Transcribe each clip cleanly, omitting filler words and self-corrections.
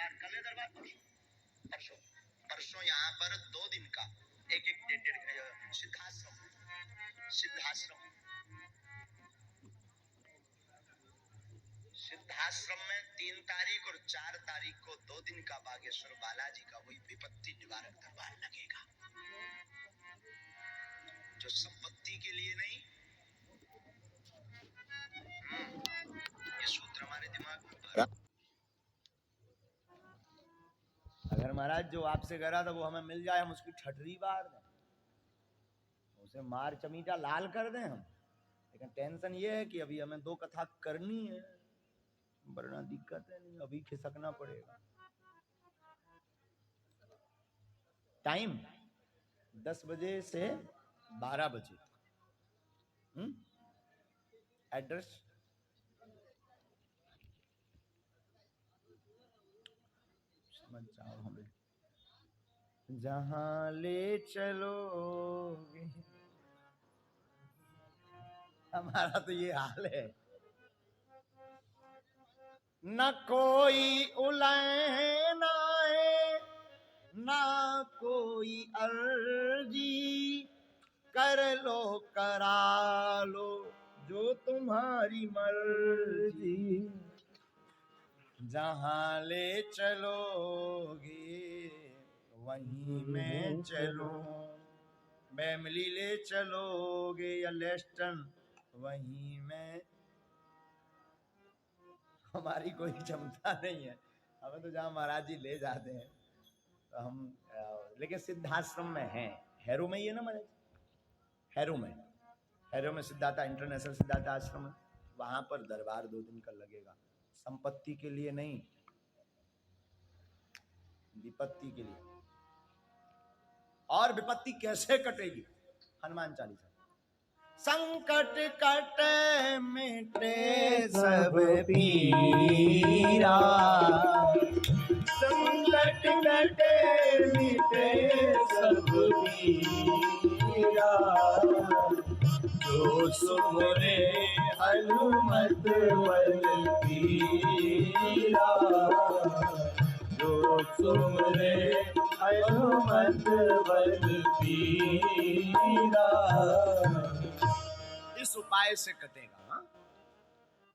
दरबार, कल है दरबार, परसों परसों परसों यहाँ पर 2 दिन का एक सिद्धाश्रम सिद्धाश्रम सिद्धाश्रम में 3 तारीख और 4 तारीख को 2 दिन का बागेश्वर बालाजी का वही विपत्ति निवारक दरबार लगेगा, जो संपत्ति के लिए नहीं। ये सूत्र हमारे दिमाग में भरा। अगर महाराज जो आपसे करा था वो हमें मिल जाए, हम उसकी ठठरी बार दें, उसे मार चमीटा लाल कर दें हम, लेकिन टेंशन ये है कि अभी हमें 2 कथा करनी है, वरना दिक्कत है नहीं, अभी खिसकना पड़ेगा। टाइम 10 बजे से 12 बजे। एड्रेस समझ जाओ, हमें जहां ले चलोगे, हमारा तो ये हाल है, न कोई उलैन आए ना कोई अर्जी, कर लो करा लो जो तुम्हारी मर्जी, जहां ले चलोगे वहीं मैं चलूं, बैमली ले चलोगे या लेस्टन वहीं मैं। हमारी कोई क्षमता नहीं है, हमें तो जहाँ महाराज जी ले जाते हैं तो हम, लेकिन सिद्धाश्रम में है, हैरो में ही है ना महाराज, हैरो में सिद्धार्थ इंटरनेशनल सिद्धार्थ आश्रम है, वहां पर दरबार 2 दिन का लगेगा, संपत्ति के लिए नहीं, विपत्ति के लिए। और विपत्ति कैसे कटेगी? हनुमान चालीसा, संकट कट मिटे सब पीरा, संकट कटे मिटे सब पीरा, जो सुमरे हनुमत बलबीरा, जो सुमरे हनुमत बलबीरा। इस उपाय से कटेगा।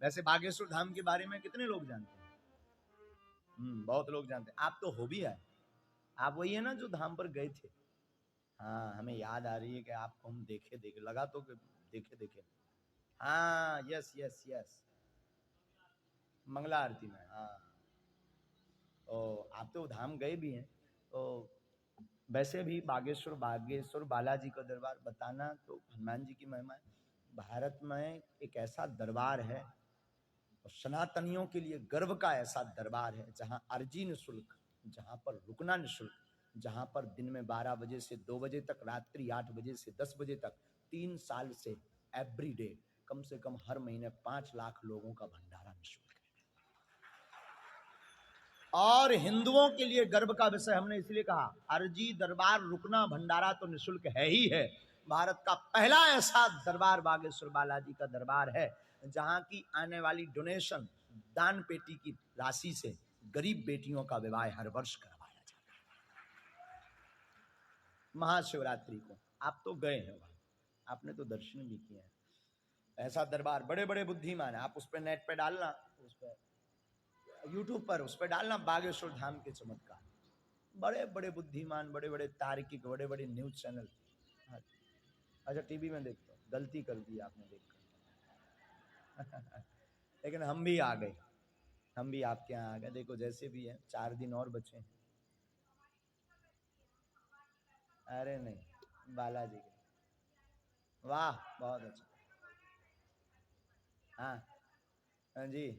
वैसे बागेश्वर धाम के बारे में कितने लोग जानते हैं? बहुत लोग जानते हैं। आप तो हो भी है, आप वही है ना जो धाम पर गए थे। हाँ, हमें याद आ रही है कि आपको हम देखे लगा तो देखे। हाँ, यस यस यस, मंगला आरती में। हाँ, तो आप तो धाम गए भी हैं। तो वैसे भी बागेश्वर बालाजी का दरबार बताना तो हनुमान जी की महिमा है। भारत में एक ऐसा दरबार है और सनातनियों के लिए गर्व का ऐसा दरबार है जहां अर्जी निःशुल्क, जहां पर रुकना निःशुल्क, जहां पर दिन में 12 बजे से 2 बजे तक, रात्रि 8 बजे से 10 बजे तक 3 साल से एवरी डे कम से कम हर महीने 5 लाख लोगों का भंडारा निःशुल्क है। और हिंदुओं के लिए गर्व का विषय हमने इसलिए कहा, अर्जी दरबार रुकना भंडारा तो निःशुल्क है ही है। भारत का पहला ऐसा दरबार बागेश्वर बालाजी का दरबार है जहां की आने वाली डोनेशन, दान पेटी की राशि से गरीब बेटियों का विवाह हर वर्ष करवाया जाता है। महाशिवरात्रि को आप तो गए हैं वहां, आपने तो दर्शन भी किए हैं। ऐसा दरबार, बड़े बड़े बुद्धिमान है। आप उस पर नेट पे डालना, उस पर यूट्यूब पर उस पर डालना बागेश्वर धाम के चमत्कार, बड़े बड़े बुद्धिमान, बड़े बड़े तार्किक, बड़े बड़े न्यूज चैनल। अच्छा, टीवी में देखते हो, गलती कर दी आपने देखकर। लेकिन हम भी आ गए, हम भी आपके यहाँ आ गए। देखो जैसे भी है, 4 दिन और बचे हैं। अरे नहीं, बालाजी के, वाह बहुत अच्छा। हाँ जी,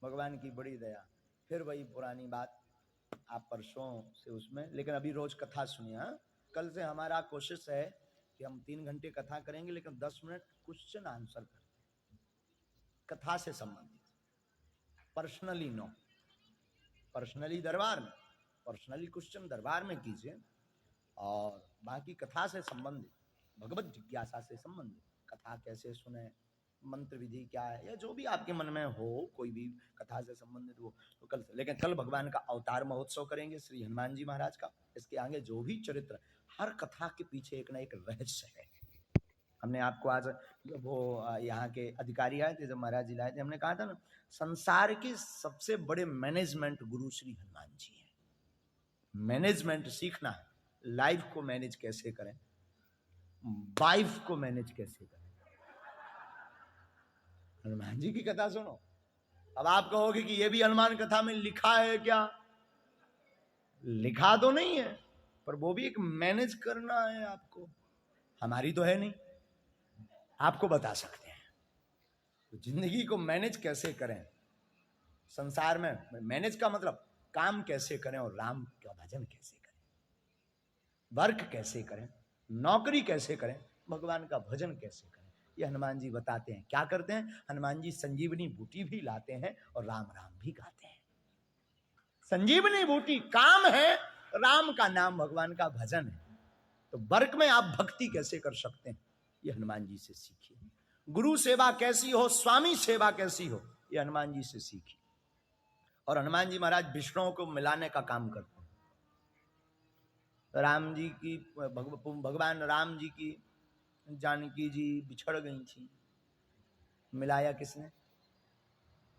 भगवान की बड़ी दया। फिर वही पुरानी बात, आप परसों से उसमें, लेकिन अभी रोज कथा सुनिए। हाँ, कल से हमारा कोशिश है कि हम 3 घंटे कथा करेंगे, लेकिन 10 मिनट क्वेश्चन आंसर करें कथा से संबंधित। पर्सनली नो, पर्सनली दरबार में, पर्सनली क्वेश्चन दरबार में कीजिए, और बाकी कथा से संबंधित, भगवत जिज्ञासा से संबंधित, कथा कैसे सुने, मंत्र विधि क्या है, या जो भी आपके मन में हो, कोई भी कथा से संबंधित हो तो कल से। लेकिन कल भगवान का अवतार महोत्सव करेंगे श्री हनुमान जी महाराज का। इसके आगे जो भी चरित्र, हर कथा के पीछे एक ना एक रहस्य है। हमने आपको आज वो यहाँ के अधिकारी आए थे, जब महाराज जी लाए थे, हमने कहा था ना, संसार के सबसे बड़े मैनेजमेंट गुरु श्री हनुमान जी हैं। मैनेजमेंट सीखना है, लाइफ को मैनेज कैसे करें, वाइफ को मैनेज कैसे करें। हनुमान जी की कथा सुनो। अब आप कहोगे कि ये भी हनुमान कथा में लिखा है क्या? लिखा तो नहीं है, पर वो भी एक मैनेज करना है आपको। हमारी तो है नहीं, आपको बता सकते हैं। तो जिंदगी को मैनेज कैसे करें, संसार में मैनेज का मतलब काम कैसे करें और राम का भजन कैसे करें, वर्क कैसे करें, नौकरी कैसे करें, भगवान का भजन कैसे करें, ये हनुमान जी बताते हैं। क्या करते हैं? हनुमान जी संजीवनी बूटी भी लाते हैं और राम राम भी गाते हैं। संजीवनी बूटी काम है, राम का नाम भगवान का भजन है। तो वर्क में आप भक्ति कैसे कर सकते हैं, ये हनुमान जी से सीखिए। गुरु सेवा कैसी हो, स्वामी सेवा कैसी हो, ये हनुमान जी से सीखिए। और हनुमान जी महाराज विष्णुओं को मिलाने का काम करते हैं। राम जी की भगवान राम जी की जानकी जी बिछड़ गई थी, मिलाया किसने?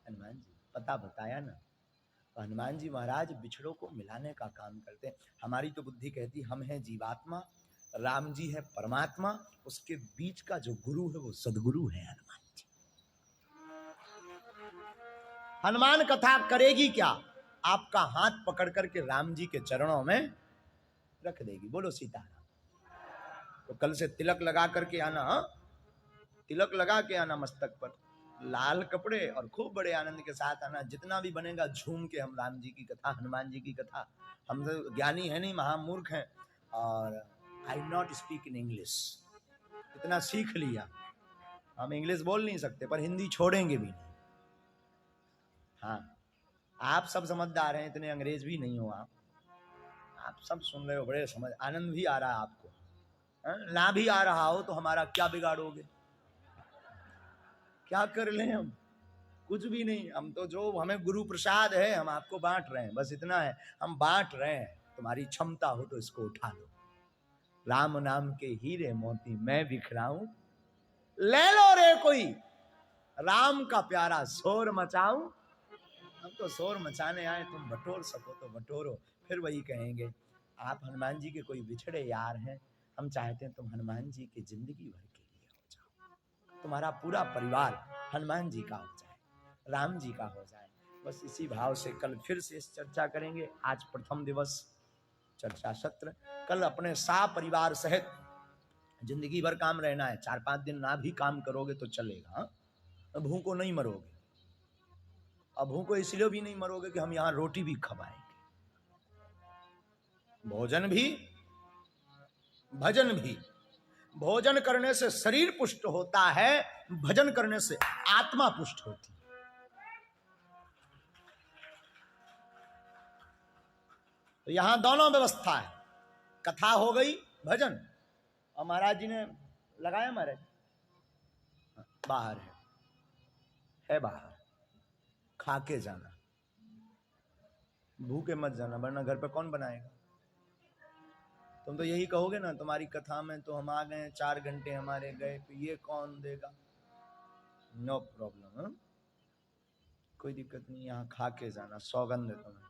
हनुमान जी। पता बताया ना। तो हनुमान जी महाराज बिछड़ों को मिलाने का काम करते हैं। हमारी तो बुद्धि कहती हम हैं जीवात्मा, राम जी है परमात्मा, उसके बीच का जो गुरु है वो सदगुरु है हनुमान जी। हनुमान कथा करेगी क्या? आपका हाथ पकड़ करके राम जी के चरणों में रख देगी। बोलो सीताराम। तो कल से तिलक लगा करके आना, तिलक लगा के आना मस्तक पर, लाल कपड़े, और खूब बड़े आनंद के साथ आना। जितना भी बनेगा झूम के हम राम जी की कथा, हनुमान जी की कथा। हम तो ज्ञानी है नहीं, महामूर्ख हैं, और आई नॉट स्पीक इन इंग्लिश। इतना सीख लिया, हम इंग्लिश बोल नहीं सकते, पर हिंदी छोड़ेंगे भी नहीं। हाँ, आप सब समझदार हैं, इतने अंग्रेज भी नहीं हो आप सब सुन रहे हो, बड़े समझ, आनंद भी आ रहा है आपको। ना भी आ रहा हो तो हमारा क्या बिगाड़ोगे? क्या कर लें हम? कुछ भी नहीं। हम तो जो हमें गुरु प्रसाद है हम आपको बांट रहे हैं, बस इतना है, हम बांट रहे हैं। तुम्हारी क्षमता हो तो इसको उठा लो। राम नाम के हीरे मोती मैं बिखराऊं, ले लो रे कोई राम का प्यारा शोर मचाऊं। हम तो शोर मचाने आए, तुम बटोर सको तो बटोरो। फिर वही कहेंगे, आप हनुमान जी के कोई बिछड़े यार हैं, हम चाहते हैं तुम हनुमान जी की जिंदगी भर के लिए हो जाओ, तुम्हारा पूरा परिवार हनुमान जी का हो जाए, राम जी का हो जाए। बस इसी भाव से कल फिर से इस चर्चा करेंगे। आज प्रथम दिवस चर्चा सत्र, कल अपने परिवार सहित जिंदगी भर काम रहना है। 4-5 दिन ना भी काम करोगे तो चलेगा, भूखों नहीं मरोगे। अब भूखों इसलिए भी नहीं मरोगे कि हम यहाँ रोटी भी खवाएंगे, भोजन भी भजन भी। भोजन करने से शरीर पुष्ट होता है, भजन करने से आत्मा पुष्ट होती है। तो यहां दोनों व्यवस्था है, कथा हो गई, भजन। और महाराज जी ने लगाया, महाराज बाहर है बाहर, खा के जाना, भूखे मत जाना, वरना घर पे कौन बनाएगा। तुम तो यही कहोगे ना, तुम्हारी कथा में तो हम आ गए, 4 घंटे हमारे गए, तो ये कौन देगा। नो प्रॉब्लम, कोई दिक्कत नहीं, यहाँ खा के जाना, सौगंध है तुम्हें,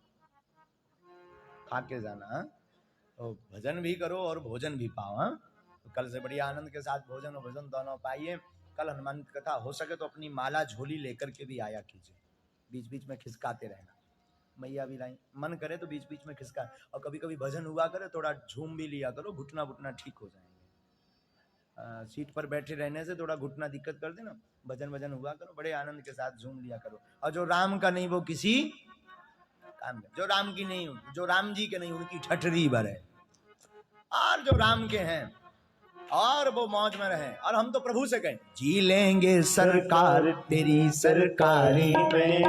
खा के जाना। तो भजन भी करो और भोजन भी पाओ। तो कल से बड़ी आनंद के साथ भोजन और भजन दोनों पाइए। कल हनुमान कथा हो सके तो अपनी माला झोली लेकर के भी आया कीजिए, बीच बीच में खिसकाते रहना। मैया भी लाई, मन करे तो बीच बीच में खिसका, और कभी कभी भजन हुआ करे, थोड़ा झूम भी लिया करो, घुटना घुटना ठीक हो जाएंगे। सीट पर बैठे रहने से थोड़ा घुटना दिक्कत कर देना, भजन भजन हुआ करो, बड़े आनंद के साथ झूम लिया करो। और जो राम का नहीं वो किसी काम में, जो राम की नहीं, जो राम जी के नहीं उनकी ठठरी भर है, और जो राम के हैं और वो मौज में रहे। और हम तो प्रभु से कहें, जी लेंगे सरकार तेरी सरकारी में।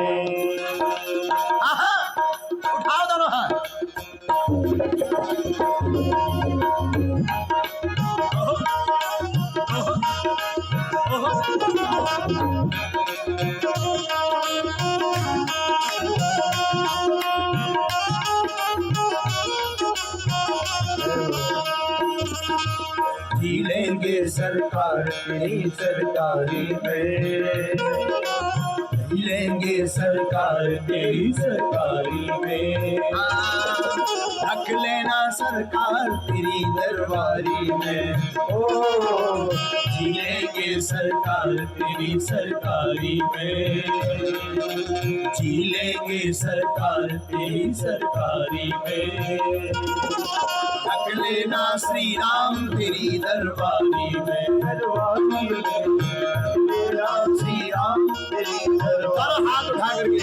उठाओ दोनों हाथ। ओहो, ओहो, ओहो, ओहो। जी लेंगे सरकार तेरी सरकारी में, जी लेंगे सरकार तेरी सरकारी में। रख लेना सरकार तेरी दरबारी में, ओ जी लेंगे सरकार तेरी सरकारी में, जी लेंगे सरकार तेरी सरकारी में। रख लेना श्री राम तेरी दरबारी में, दरबारी में श्री राम तेरी दरबारी।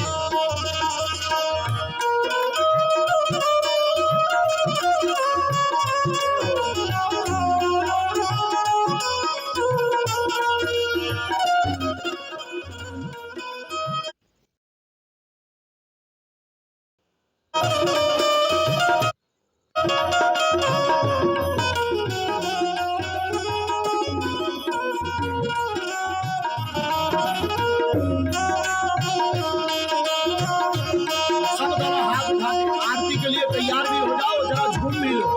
हाथ उठा करके आरती के लिए तैयार भी हो जाओ, जरा झूम भी लो।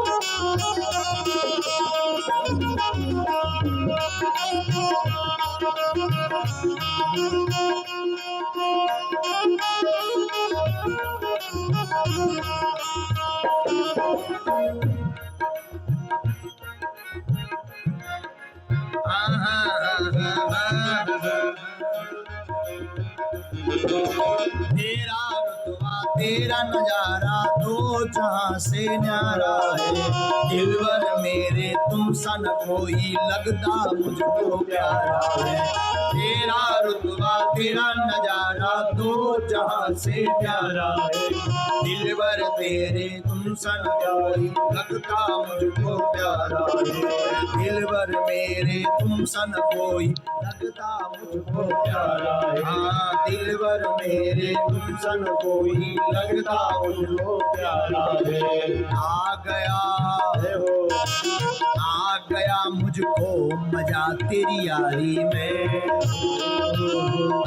तेरा रुतबा तेरा नजारा दो जहां से न्यारा है, दिलवर मेरे तुम सन कोई लगता मुझको प्यारा है। तेरा रुतबा तेरा नजारा दो जहां से प्यारा है, दिलवर तेरे तुम सन कोई लगता मुझको प्यारा है। दिलवर मेरे तुम सन कोई लगता मुझको प्यारा है। हाँ दिलवर मेरे तुम सन कोई लगता मुझको प्यारा है। आ गया मुझको मजा तेरी यारी में,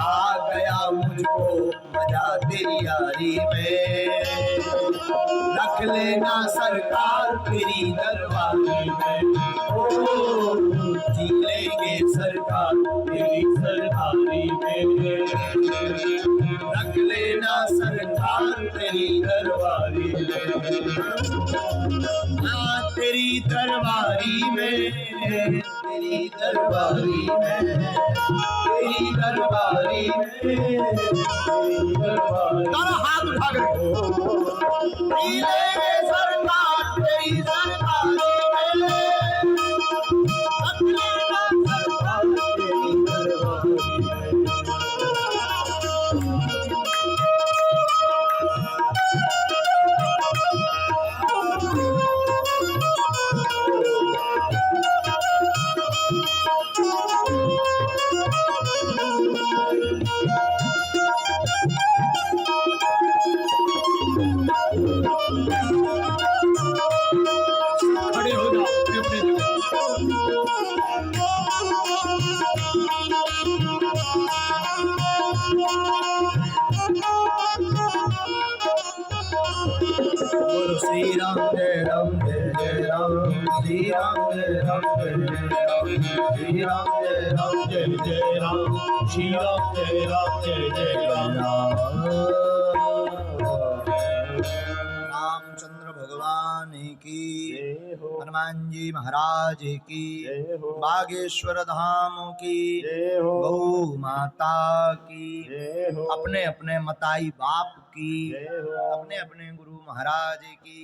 आ गया मुझको मजा तेरी यारी में। रख लेना सरकार तेरी दरबारी में, ओ जी लेंगे सरकार तेरी सरकारी में। रख लेना सरकार तेरी दरबारी में, हाँ तेरी दरबारी में, तेरी दरबारी में, तेरी दरबारी में, तेरी दरबारी। तारा हाथ उठा कर सरकार तेरी सरकारी में, रख लेना सरकार तेरी दरबारी में। खड़े हो जाओ अपने बोलो श्री राम जय राम जय जय राम, श्री राम जय राम जय जय राम, श्री राम जय राम जय जय राम, श्री राम जय राम जय जय राम। रामचंद्र भगवान की, हनुमान जी महाराज की, बागेश्वर धाम की, गौ माता की, अपने अपने मताई बाप की, अपने अपने गुरु महाराज की,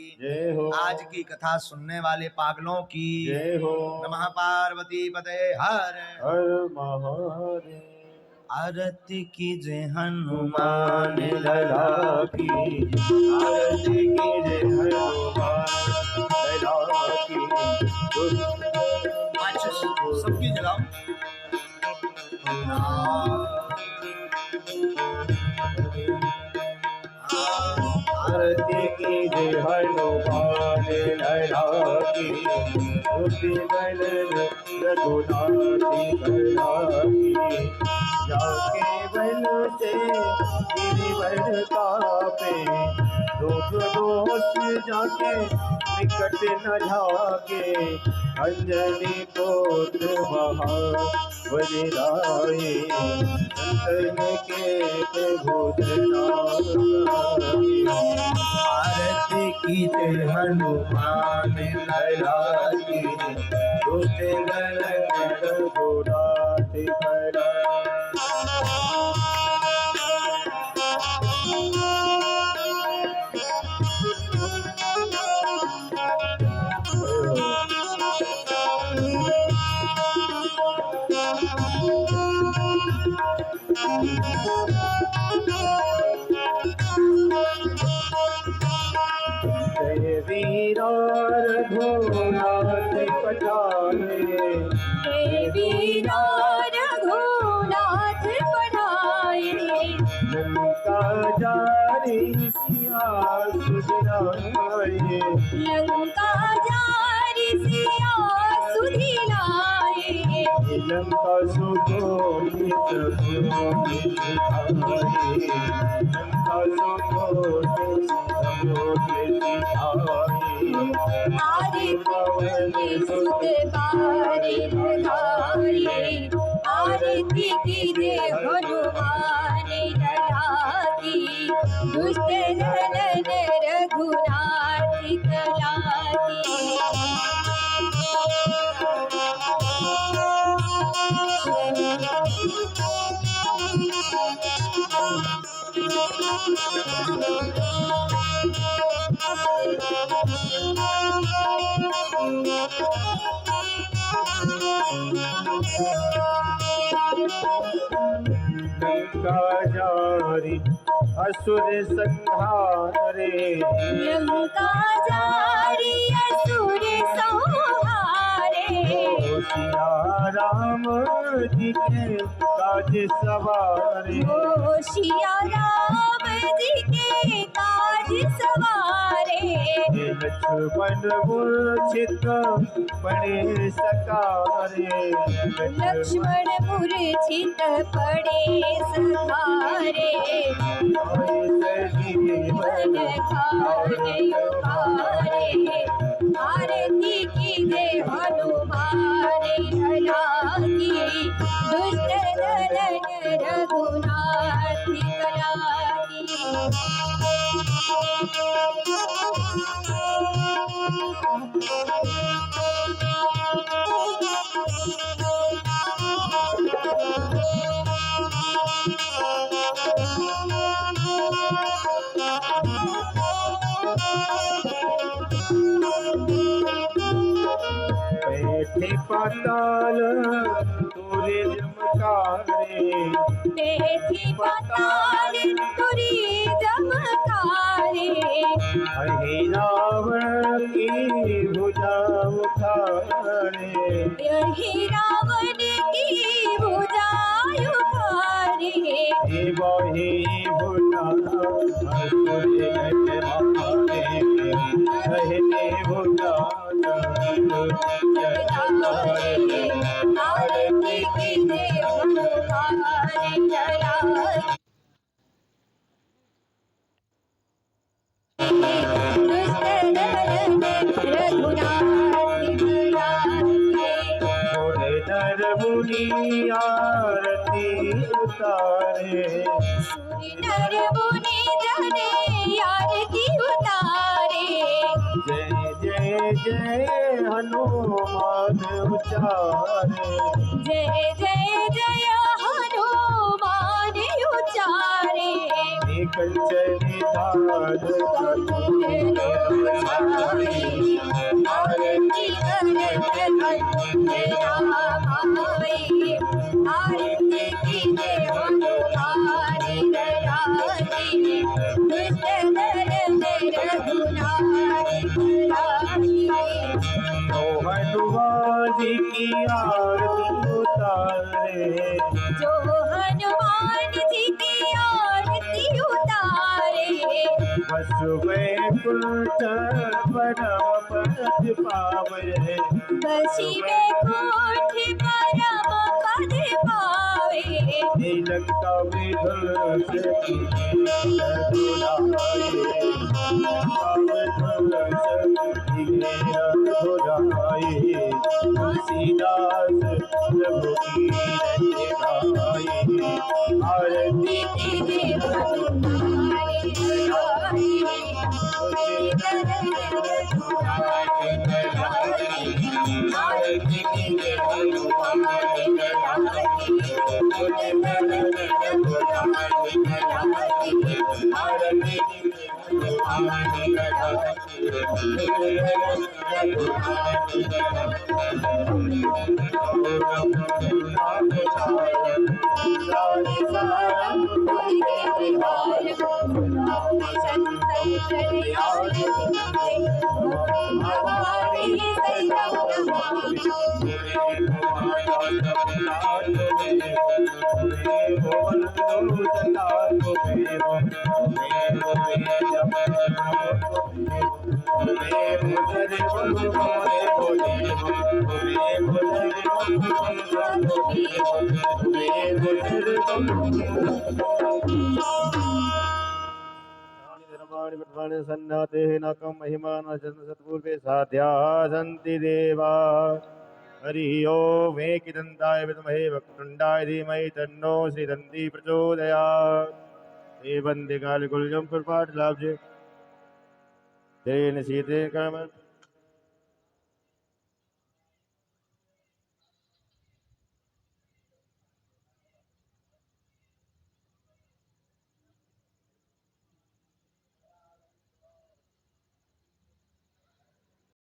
आज की कथा सुनने वाले पागलों की। नमः पार्वती पते हर हर महादेव। आरती कीजे हनुमान लला की, आरती कीजे हनुमान लला की। सबकी जलाओ। आरती कीजे हनुमान लला की, रघुनाथी लला की। जाके बल से गिरिवर कापे, दोष दोष जाके निकट न झाके अंजनी पुत्र महाबलिराए संतन के आरती की जय हनुमान लला की दुष्ट दल रघुनाथ कला जय वीरा रघुनाथ पठारे जय वीरा रघुनाथ पठारे लंका जारी सिया सुधराए लंका जारी सिया सुधिलाए लंका सुकोटि सबोधि सिधाए लंका सुकोटि सबोधि सिधाए आरे पवन सुत बारे लगाए आरती की जय हनुमान लला की दुष्ट दलन रघुनाथ कला लंका जारी असुर संहारे लंका जारी असुर संहारे सिया राम जी के काज सवारे सिया राम जी के काज सवारे लक्ष्मण मूर्छित पड़े सकारे लक्ष्मण मूर्छित पड़े सहारे जीवन खाने उबारे आरती की जय हनुमान लला की दुष्ट दलन रघुनाथ कला बैठे पाताल तुरे जमकारे बैठी पाताल तुरी जमकारे अहि रावण की भुजा उखाड़े यही रावण की भुजा उखाड़े वही भुजा असुर मारे कहने भुजा आरती की जय हनुमान लला दुष्ट दलन रघुनाथ कला नर मुनि आरती उतारे नर मुनि जने आरती उतारे जय जय जय हनुमान उचारे जय जय जय हनुमान उचारे कंचनी धार आरती करत भाई आरती की जय हनुमान लला की दुष्ट दलन रघुनाथ कला हनुमान जी की आरती उतारे जो हनुमान जी की आरती उतारे वसु वैकुंठ परम पद पावे बसी वैकुंठ परम पद पावे लंका विध्वंस की रघुराई तुलसीदास प्रभु की रचनाई आरती सन्नाते नकं महिमान सत्पूर्वे साध्या सन्ति देवा हरि ओम एकदन्ताय विद्महे वक्रतुण्डाय धीमहि तन्नो श्रीदन्ती प्रचोदयात् हे वन्दे कालकुल्यं कृपाटलाब्जे तेन शीते कर्म